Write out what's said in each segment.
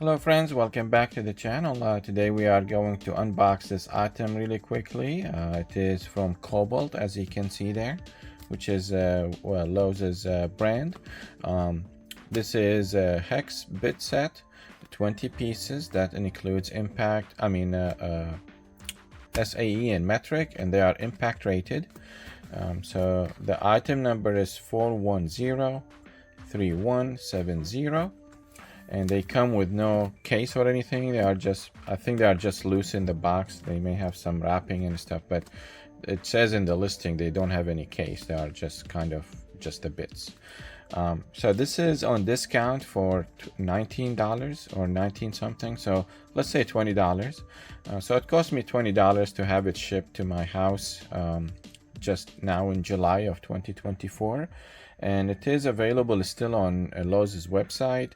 Hello friends, welcome back to the channel. Today we are going to unbox this item really quickly. It is from Kobalt, as you can see there, which is Lowe's brand. This is a hex bit set, 20 pieces that includes SAE and metric, and they are impact rated. So the item number is 4103170. And they come with no case or anything. I think they are just loose in the box. They may have some wrapping and stuff, but it says in the listing they don't have any case. They are just just the bits. So this is on discount for $19 or 19 something. So let's say $20. So it cost me $20 to have it shipped to my house just now in July of 2024. And it is available still on Lowe's website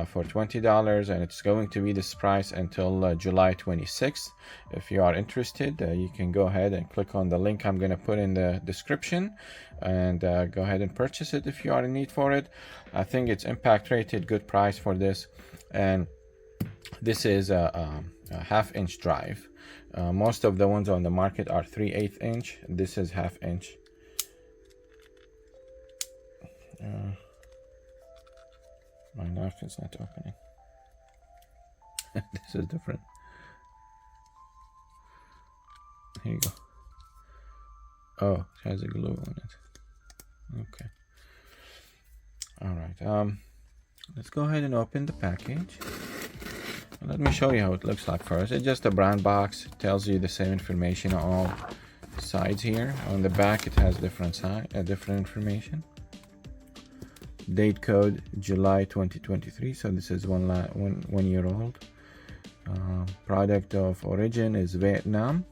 for $20, and it's going to be this price until July 26th. If you are interested, you can go ahead and click on the link I'm going to put in the description and go ahead and purchase it if you are in need for it. I think it's impact rated, good price for this. And this is a half-inch drive. Most of the ones on the market are 3/8 inch. This is half-inch. My knife is not opening. This is different. Here you go. Oh, it has a glue on it. Okay. All right. Let's go ahead and open the package. Let me show you how it looks like first. It's just a brown box. It tells you the same information on all sides here. On the back, it has different information. Date code July 2023, so this is one year old. Product of origin is Vietnam.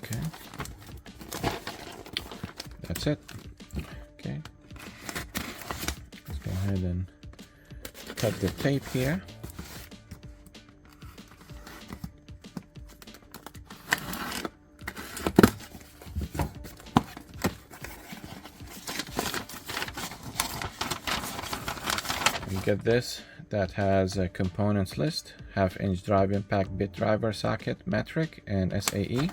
Okay, that's it. Okay, let's go ahead and cut the tape here. You get this that has a components list: half-inch drive impact bit driver socket, metric, and SAE.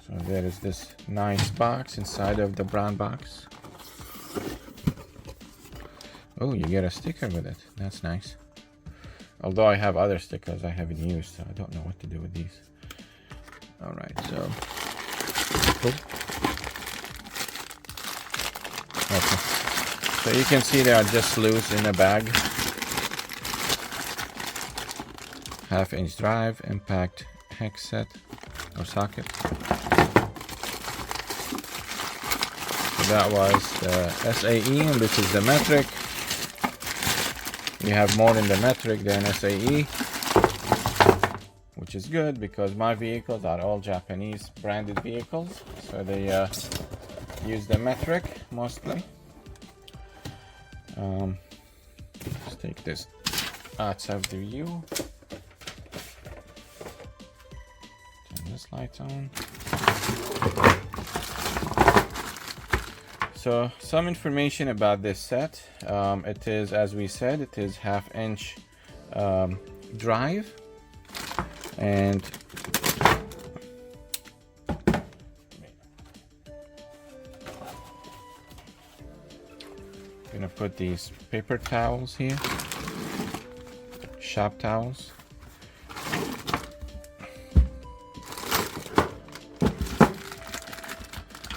So there is this nice box inside of the brown box. Oh, you get a sticker with it. That's nice. Although I have other stickers I haven't used, so I don't know what to do with these. All right, so. Oh. Okay. So you can see they are just loose in a bag. Half-inch drive, impact hex set or socket. So that was the SAE, and this is the metric. We have more in the metric than SAE, which is good because my vehicles are all Japanese branded vehicles, so they use the metric mostly. Let's take this outside the view. Turn this light on. So some information about this set. It is, as we said, it is half-inch drive, and I'm gonna put these paper towels here, shop towels.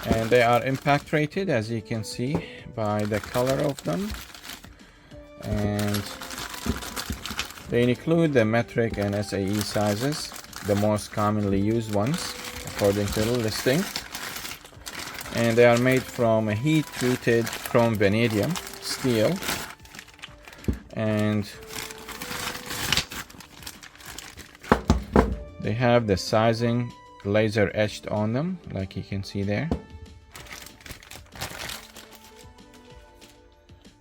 And they are impact rated, as you can see by the color of them. And they include the metric and SAE sizes, the most commonly used ones, according to the listing. And they are made from a heat-treated chrome vanadium steel. And they have the sizing laser etched on them, like you can see there.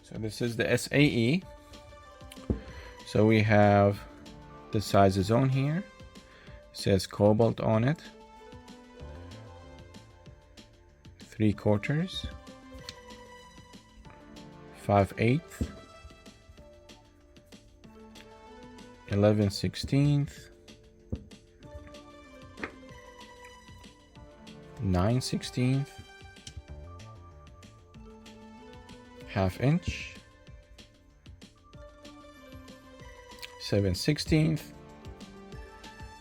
So this is the SAE. So we have the sizes on here. It says Kobalt on it. 3/4, 5/8, 11/16, 9/16, 1/2 inch, 7/16,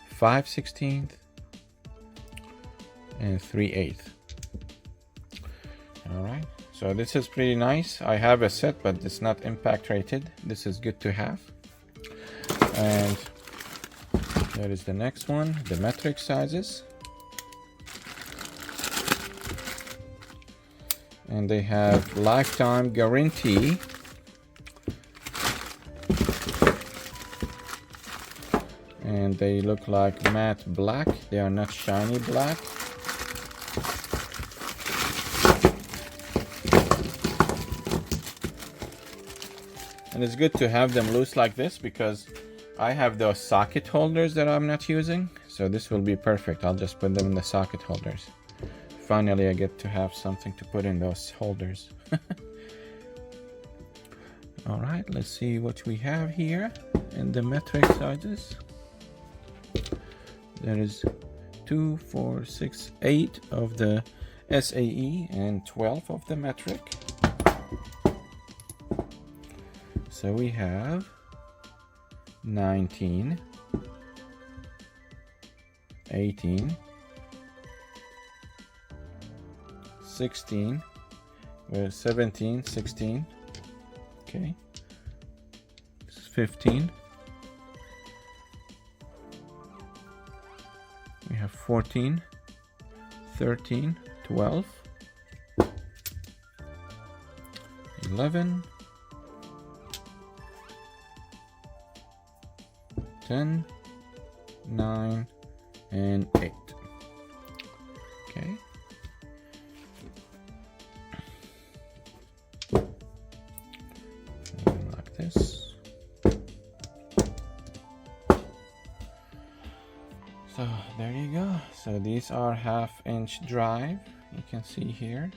5/16, and 3/8. All right, so this is pretty nice. I have a set, but it's not impact rated. This is good to have. And there is the next one, the metric sizes. And they have lifetime guarantee. And they look like matte black. They are not shiny black. And it's good to have them loose like this because I have those socket holders that I'm not using. So this will be perfect. I'll just put them in the socket holders. Finally, I get to have something to put in those holders. All right, let's see what we have here in the metric sizes. There is 2, 4, 6, 8 of the SAE and 12 of the metric. So we have 19, 18, 16, 17, 16, okay, 15, we have 14, 13, 12, 11, 10, 9, and 8. Okay. Like this. So there you go. So these are 1/2 inch drive. You can see here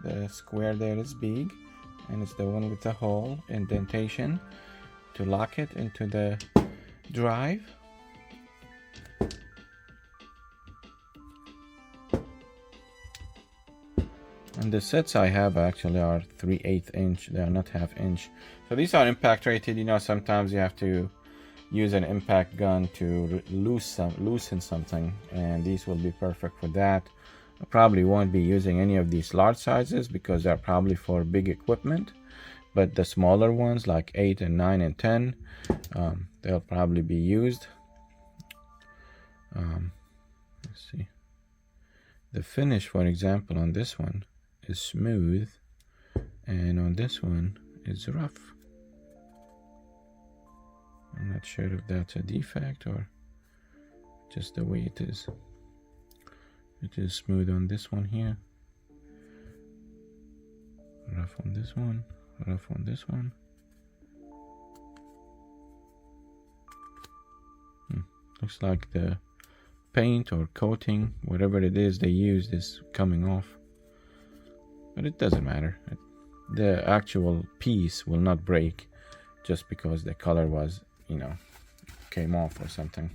the square there is big, and it's the one with the hole indentation to lock it into the drive. And the sets I have actually are 3/8 inch. They are not 1/2 inch. So these are impact rated. You know, sometimes you have to use an impact gun to loosen something, and these will be perfect for that. I probably won't be using any of these large sizes because they're probably for big equipment, but the smaller ones like 8 and 9 and 10, they'll probably be used. Let's see. The finish, for example, on this one is smooth, and on this one is rough. I'm not sure if that's a defect or just the way it is. It is smooth on this one here, rough on this one, rough on this one. Looks like the paint or coating, whatever it is they used, is coming off. But it doesn't matter. The actual piece will not break just because the color was, you know, came off or something.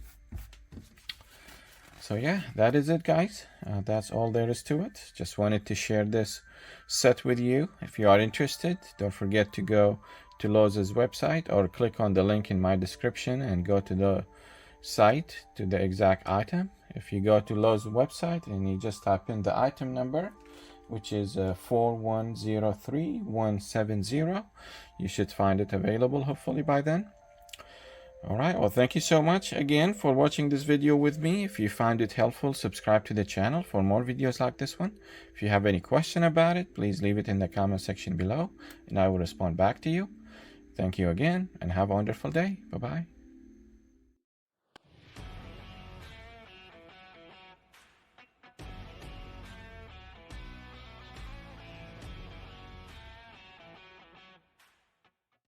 So yeah, that is it, guys. That's all there is to it. Just wanted to share this set with you. If you are interested, don't forget to go to Lowe's website or click on the link in my description and go to the site to the exact item. If you go to Lowe's website and you just type in the item number, which is 4103170, you should find it available hopefully by then. All right, well, thank you so much again for watching this video with me. If you found it helpful, subscribe to the channel for more videos like this one. If you have any question about it, please leave it in the comment section below and I will respond back to you. Thank you again and have a wonderful day. Bye-bye.